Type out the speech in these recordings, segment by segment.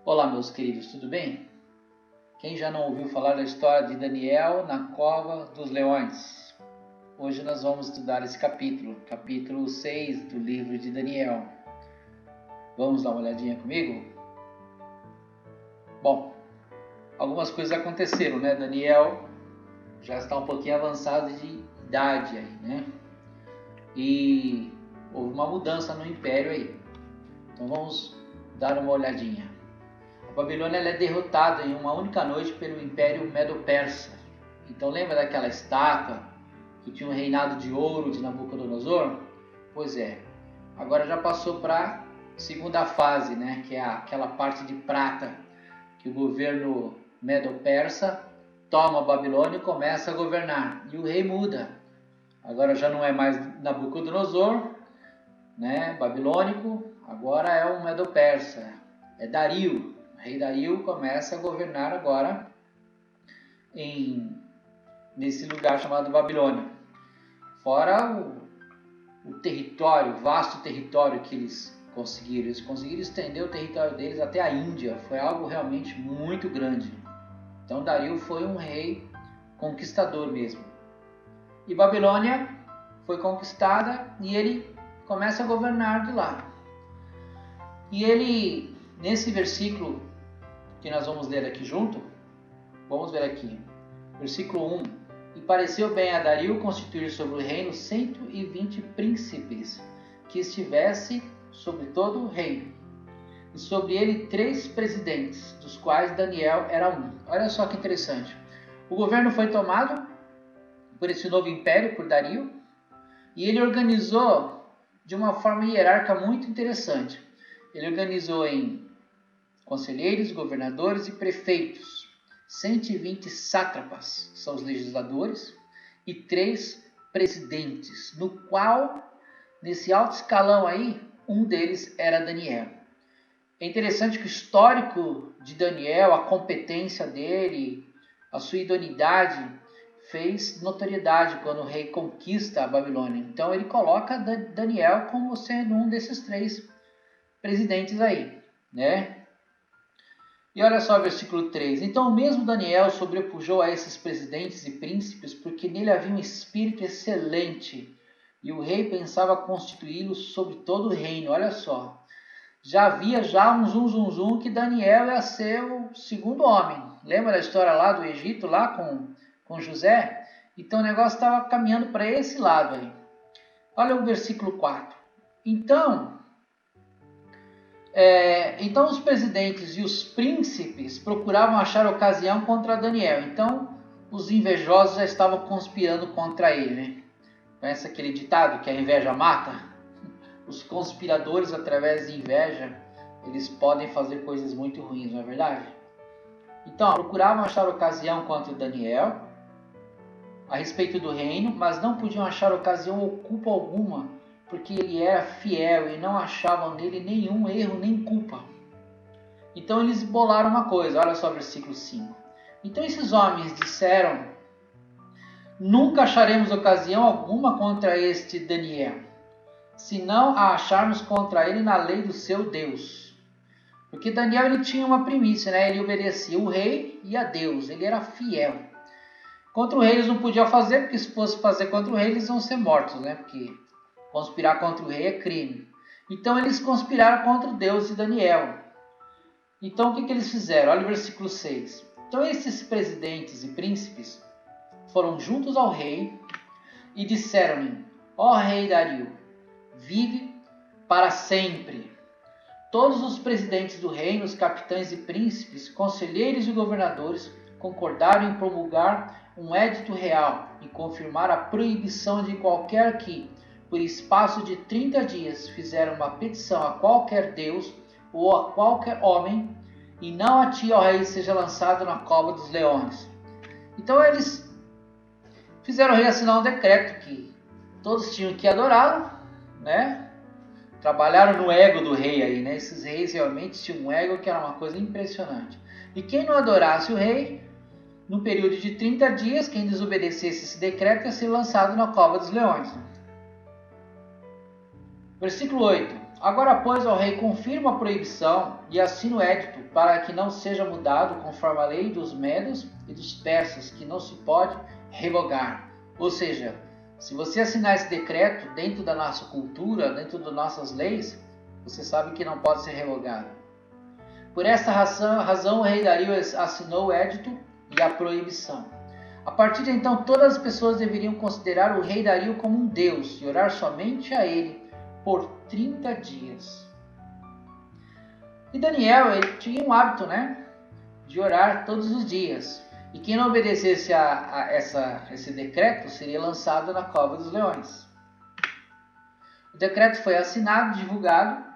Olá, meus queridos, tudo bem? Quem já não ouviu falar da história de Daniel na cova dos leões? Hoje nós vamos estudar esse capítulo 6 do livro de Daniel. Vamos dar uma olhadinha comigo? Bom, algumas coisas aconteceram, né? Daniel já está um pouquinho avançado de idade aí, né? E houve uma mudança no império aí. Então vamos dar uma olhadinha. A Babilônia é derrotada em uma única noite pelo Império Medo-Persa. Então lembra daquela estátua que tinha um reinado de ouro de Nabucodonosor? Pois é, agora já passou para a segunda fase, né? Que é aquela parte de prata que o governo Medo-Persa toma a Babilônia e começa a governar. E o rei muda. Agora já não é mais Nabucodonosor, né, babilônico, agora é um Medo-Persa, é Dario. O rei Dario começa a governar agora nesse lugar chamado Babilônia. Fora o território, o vasto território que eles conseguiram estender o território deles até a Índia. Foi algo realmente muito grande. Então Dario foi um rei conquistador mesmo. E Babilônia foi conquistada e ele começa a governar de lá. E ele, nesse versículo que nós vamos ler aqui junto, vamos ver aqui, versículo 1. E pareceu bem a Dario constituir sobre o reino 120 príncipes, que estivesse sobre todo o reino, e sobre ele 3 presidentes, dos quais Daniel era um. Olha só que interessante. O governo foi tomado por esse novo império, por Dario, e ele organizou de uma forma hierárquica muito interessante. Ele organizou em conselheiros, governadores e prefeitos, 120 sátrapas, que são os legisladores, e 3 presidentes, no qual, nesse alto escalão aí, um deles era Daniel. É interessante que o histórico de Daniel, a competência dele, a sua idoneidade, fez notoriedade quando o rei conquista a Babilônia. Então ele coloca Daniel como sendo um desses 3 presidentes aí, né? E olha só o versículo 3. Então o mesmo Daniel sobrepujou a esses presidentes e príncipes, porque nele havia um espírito excelente, e o rei pensava constituí-lo sobre todo o reino. Olha só. Já havia um zum que Daniel ia ser o segundo homem. Lembra da história lá do Egito, lá com José? Então o negócio estava caminhando para esse lado aí. Olha o versículo 4. Então os presidentes e os príncipes procuravam achar ocasião contra Daniel. Então os invejosos já estavam conspirando contra ele, né? Conhece aquele ditado que a inveja mata? Os conspiradores, através de inveja, eles podem fazer coisas muito ruins, não é verdade? Então, procuravam achar ocasião contra Daniel a respeito do reino, mas não podiam achar ocasião ou culpa alguma, porque ele era fiel e não achavam nele nenhum erro nem culpa. Então eles bolaram uma coisa, olha só o versículo 5. Então esses homens disseram: nunca acharemos ocasião alguma contra este Daniel, se não a acharmos contra ele na lei do seu Deus. Porque Daniel ele tinha uma primícia, né? Ele obedecia o rei e a Deus, ele era fiel. Contra o rei eles não podiam fazer, porque se fosse fazer contra o rei eles iam ser mortos, né? Porque conspirar contra o rei é crime. Então eles conspiraram contra Deus e Daniel. Então o que eles fizeram? Olha o versículo 6. Então esses presidentes e príncipes foram juntos ao rei e disseram-lhe: ó rei Dario, vive para sempre. Todos os presidentes do reino, os capitães e príncipes, conselheiros e governadores concordaram em promulgar um edito real e confirmar a proibição de qualquer que, por espaço de 30 dias, fizer uma petição a qualquer deus ou a qualquer homem, e não a ti, ó rei, seja lançado na cova dos leões. Então eles fizeram o rei assinar um decreto que todos tinham que adorá-lo, né? Trabalharam no ego do rei aí, né? Esses reis realmente tinham um ego que era uma coisa impressionante. E quem não adorasse o rei, no período de 30 dias, quem desobedecesse esse decreto ia ser lançado na cova dos leões. Versículo 8. Agora, pois, ó rei, confirma a proibição e assina o édito, para que não seja mudado conforme a lei dos medos e dos persas, que não se pode revogar. Ou seja, se você assinar esse decreto dentro da nossa cultura, dentro das nossas leis, você sabe que não pode ser revogado. Por esta razão o rei Dario assinou o édito e a proibição. A partir de então, todas as pessoas deveriam considerar o rei Dario como um deus e orar somente a ele por 30 dias. E Daniel, ele tinha um hábito, né, de orar todos os dias. E quem não obedecesse a esse decreto seria lançado na cova dos leões. O decreto foi assinado, divulgado.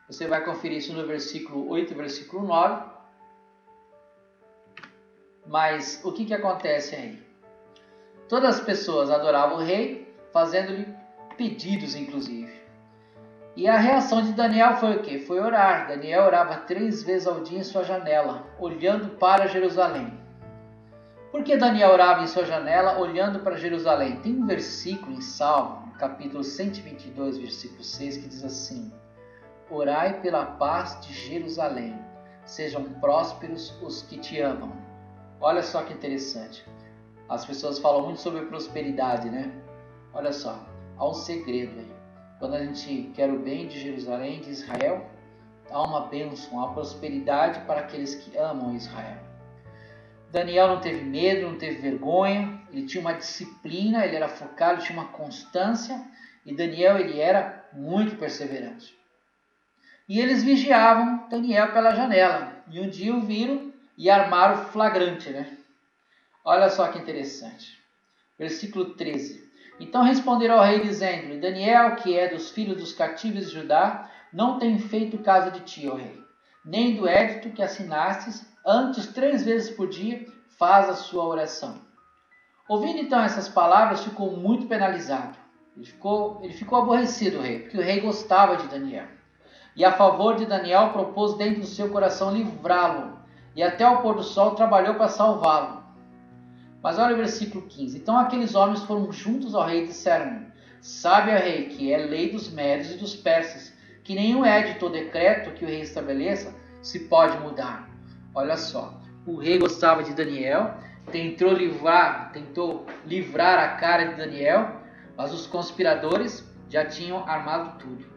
Você vai conferir isso no versículo 8 e versículo 9. Mas o que acontece aí? Todas as pessoas adoravam o rei, fazendo-lhe pedidos, inclusive. E a reação de Daniel foi o quê? Foi orar. Daniel orava 3 vezes ao dia em sua janela, olhando para Jerusalém. Por que Daniel orava em sua janela, olhando para Jerusalém? Tem um versículo em Salmo, capítulo 122, versículo 6, que diz assim: Orai pela paz de Jerusalém, sejam prósperos os que te amam. Olha só que interessante. As pessoas falam muito sobre prosperidade, né? Olha só, há um segredo aí. Quando a gente quer o bem de Jerusalém, de Israel, há uma bênção, há prosperidade para aqueles que amam Israel. Daniel não teve medo, não teve vergonha, ele tinha uma disciplina, ele era focado, tinha uma constância, e Daniel ele era muito perseverante. E eles vigiavam Daniel pela janela, e um dia o viram e armaram flagrante, né? Olha só que interessante. Versículo 13. Então responderam ao rei dizendo: Daniel, que é dos filhos dos cativos de Judá, não tem feito caso de ti, ó rei, nem do édito que assinastes, antes 3 vezes por dia faz a sua oração. Ouvindo então essas palavras, ficou muito penalizado. Ele ficou aborrecido, o rei, porque o rei gostava de Daniel. E a favor de Daniel propôs dentro do seu coração livrá-lo, e até o pôr do sol trabalhou para salvá-lo. Mas olha o versículo 15. Então aqueles homens foram juntos ao rei e disseram: Sabe, ó rei, que é lei dos médios e dos persas, que nenhum édito ou decreto que o rei estabeleça se pode mudar. Olha só, o rei gostava de Daniel, tentou livrar a cara de Daniel, mas os conspiradores já tinham armado tudo.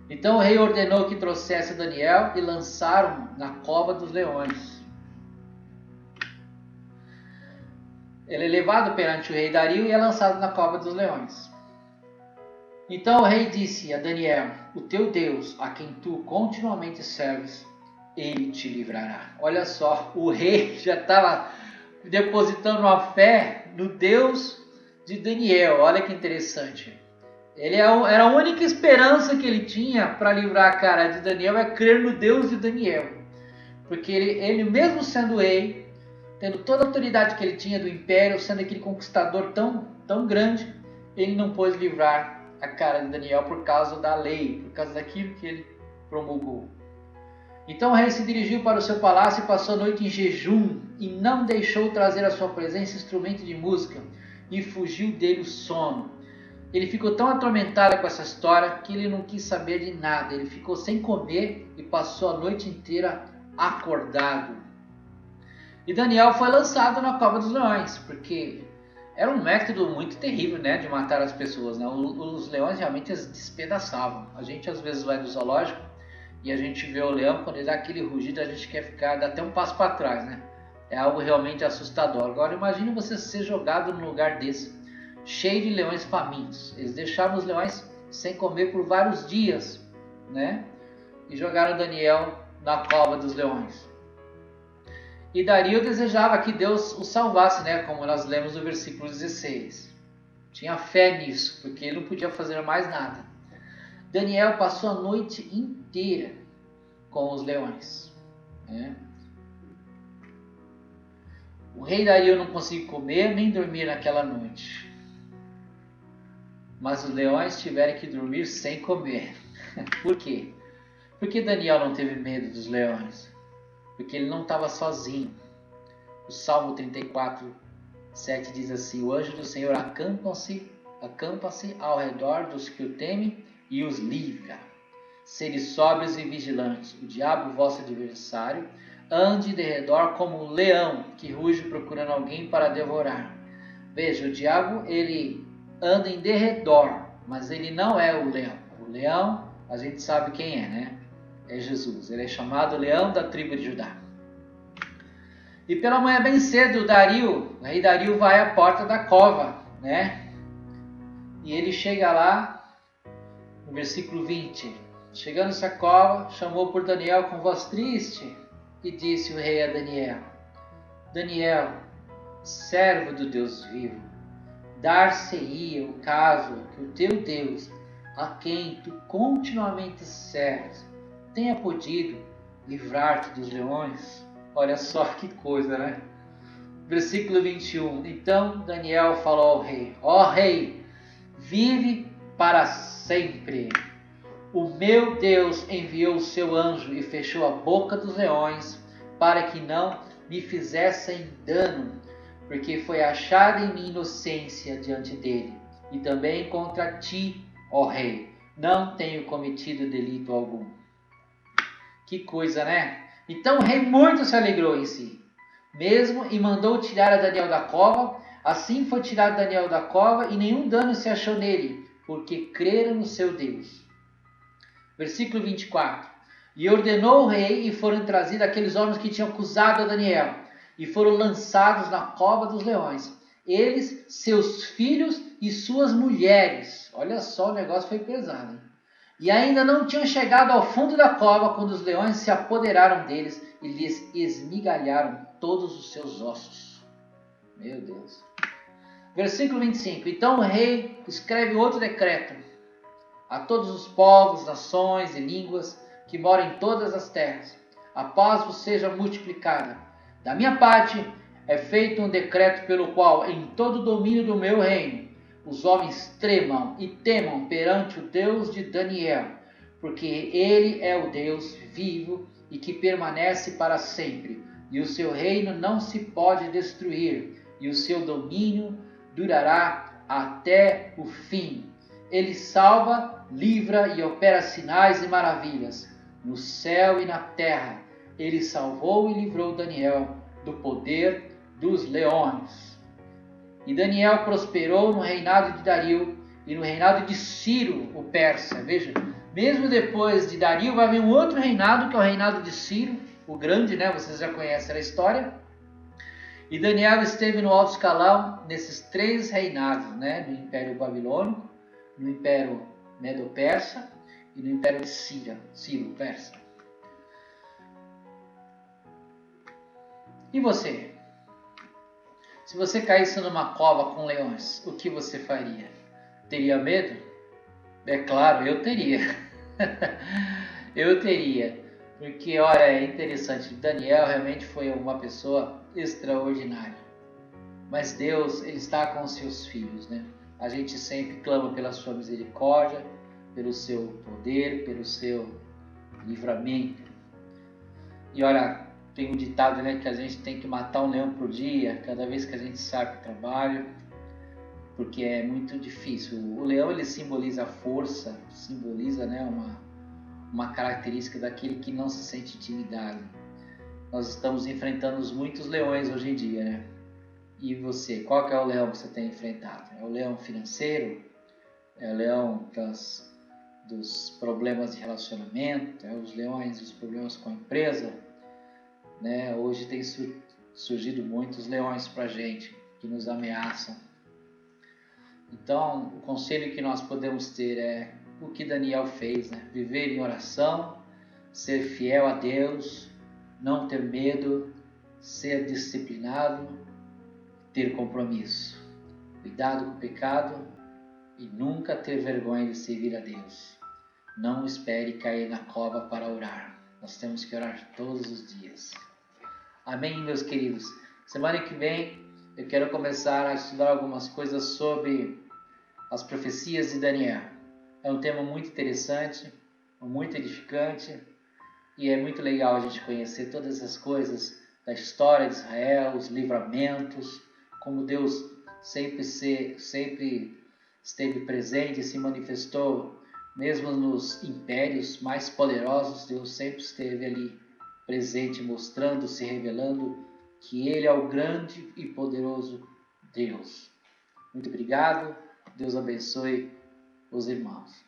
Então o rei ordenou que trouxesse Daniel e lançaram na cova dos leões. Ele é levado perante o rei Dario e é lançado na cova dos leões. Então o rei disse a Daniel: O teu Deus, a quem tu continuamente serves, ele te livrará. Olha só, o rei já estava depositando uma fé no Deus de Daniel. Olha que interessante. Era a única esperança que ele tinha para livrar a cara de Daniel, é crer no Deus de Daniel. Porque ele mesmo sendo rei, tendo toda a autoridade que ele tinha do império, sendo aquele conquistador tão grande, ele não pôde livrar a cara de Daniel por causa da lei, por causa daquilo que ele promulgou. Então o rei se dirigiu para o seu palácio e passou a noite em jejum, e não deixou trazer à sua presença instrumento de música, e fugiu dele o sono. Ele ficou tão atormentado com essa história que ele não quis saber de nada. Ele ficou sem comer e passou a noite inteira acordado. E Daniel foi lançado na cova dos leões, porque era um método muito terrível, né, de matar as pessoas, né? Os leões realmente as despedaçavam. A gente às vezes vai no zoológico e a gente vê o leão, quando ele dá aquele rugido, a gente quer dá até um passo para trás, né? É algo realmente assustador. Agora imagine você ser jogado num lugar desse, cheio de leões famintos. Eles deixavam os leões sem comer por vários dias, né? E jogaram Daniel na cova dos leões. E Dario desejava que Deus o salvasse, né? Como nós lemos no versículo 16. Tinha fé nisso, porque ele não podia fazer mais nada. Daniel passou a noite inteira com os leões, né? O rei Dario não conseguiu comer nem dormir naquela noite. Mas os leões tiveram que dormir sem comer. Por quê? Porque Daniel não teve medo dos leões. Porque ele não estava sozinho. O Salmo 34, 7 diz assim: O anjo do Senhor acampa-se ao redor dos que o temem e os livra. Sede sóbrios e vigilantes. O diabo, vosso adversário, ande de redor como um leão que ruge procurando alguém para devorar. Veja, o diabo ele anda em derredor, mas ele não é o leão. O leão, a gente sabe quem é, né? É Jesus. Ele é chamado leão da tribo de Judá. E pela manhã bem cedo, o rei Dario vai à porta da cova, né? E ele chega lá, no versículo 20. Chegando-se à cova, chamou por Daniel com voz triste e disse o rei a Daniel: Daniel, servo do Deus vivo, dar-se-ia o caso que o teu Deus, a quem tu continuamente serves, tenha podido livrar-te dos leões. Olha só que coisa, né? Versículo 21. Então Daniel falou ao rei: Ó rei, vive para sempre. O meu Deus enviou o seu anjo e fechou a boca dos leões para que não me fizessem dano, porque foi achada em mim inocência diante dele. E também contra ti, ó rei, não tenho cometido delito algum. Que coisa, né? Então o rei muito se alegrou em si, mesmo, e mandou tirar a Daniel da cova. Assim foi tirado Daniel da cova, e nenhum dano se achou nele, porque creram no seu Deus. Versículo 24. E ordenou o rei, e foram trazidos aqueles homens que tinham acusado a Daniel, e foram lançados na cova dos leões. Eles, seus filhos e suas mulheres. Olha só, o negócio foi pesado, hein? E ainda não tinham chegado ao fundo da cova quando os leões se apoderaram deles e lhes esmigalharam todos os seus ossos. Meu Deus. Versículo 25. Então o rei escreve outro decreto a todos os povos, nações e línguas que moram em todas as terras. A paz vos seja multiplicada. Da minha parte é feito um decreto pelo qual em todo o domínio do meu reino os homens tremam e temam perante o Deus de Daniel, porque ele é o Deus vivo e que permanece para sempre, e o seu reino não se pode destruir, e o seu domínio durará até o fim. Ele salva, livra e opera sinais e maravilhas no céu e na terra. Ele salvou e livrou Daniel do poder dos leões. E Daniel prosperou no reinado de Dario e no reinado de Ciro, o persa. Veja, mesmo depois de Dario vai vir um outro reinado, que é o reinado de Ciro, o grande, né? Vocês já conhecem a história. E Daniel esteve no alto escalão nesses 3 reinados, né? No Império Babilônico, no Império Medo-Persa e no Império de Ciro, persa. E você? Se você caísse numa cova com leões, o que você faria? Teria medo? É claro, eu teria. Eu teria. Porque, olha, é interessante. Daniel realmente foi uma pessoa extraordinária. Mas Deus, Ele está com os seus filhos, né? A gente sempre clama pela sua misericórdia, pelo seu poder, pelo seu livramento. E olha, tem um ditado, né, que a gente tem que matar um leão por dia, cada vez que a gente sai para o trabalho, porque é muito difícil. O leão, ele simboliza a força, simboliza, né, uma característica daquele que não se sente intimidado. Nós estamos enfrentando muitos leões hoje em dia, né? E você, qual que é o leão que você tem enfrentado? É o leão financeiro? É o leão dos problemas de relacionamento? É os leões dos problemas com a empresa? Né? Hoje tem surgido muitos leões para a gente, que nos ameaçam. Então, o conselho que nós podemos ter é o que Daniel fez, né? Viver em oração, ser fiel a Deus, não ter medo, ser disciplinado, ter compromisso, cuidado com o pecado e nunca ter vergonha de servir a Deus. Não espere cair na cova para orar. Nós temos que orar todos os dias. Amém, meus queridos? Semana que vem eu quero começar a estudar algumas coisas sobre as profecias de Daniel. É um tema muito interessante, muito edificante, e é muito legal a gente conhecer todas essas coisas da história de Israel, os livramentos, como Deus sempre esteve presente e se manifestou Mesmo nos impérios mais poderosos, Deus sempre esteve ali presente, mostrando, se revelando que Ele é o grande e poderoso Deus. Muito obrigado. Deus abençoe os irmãos.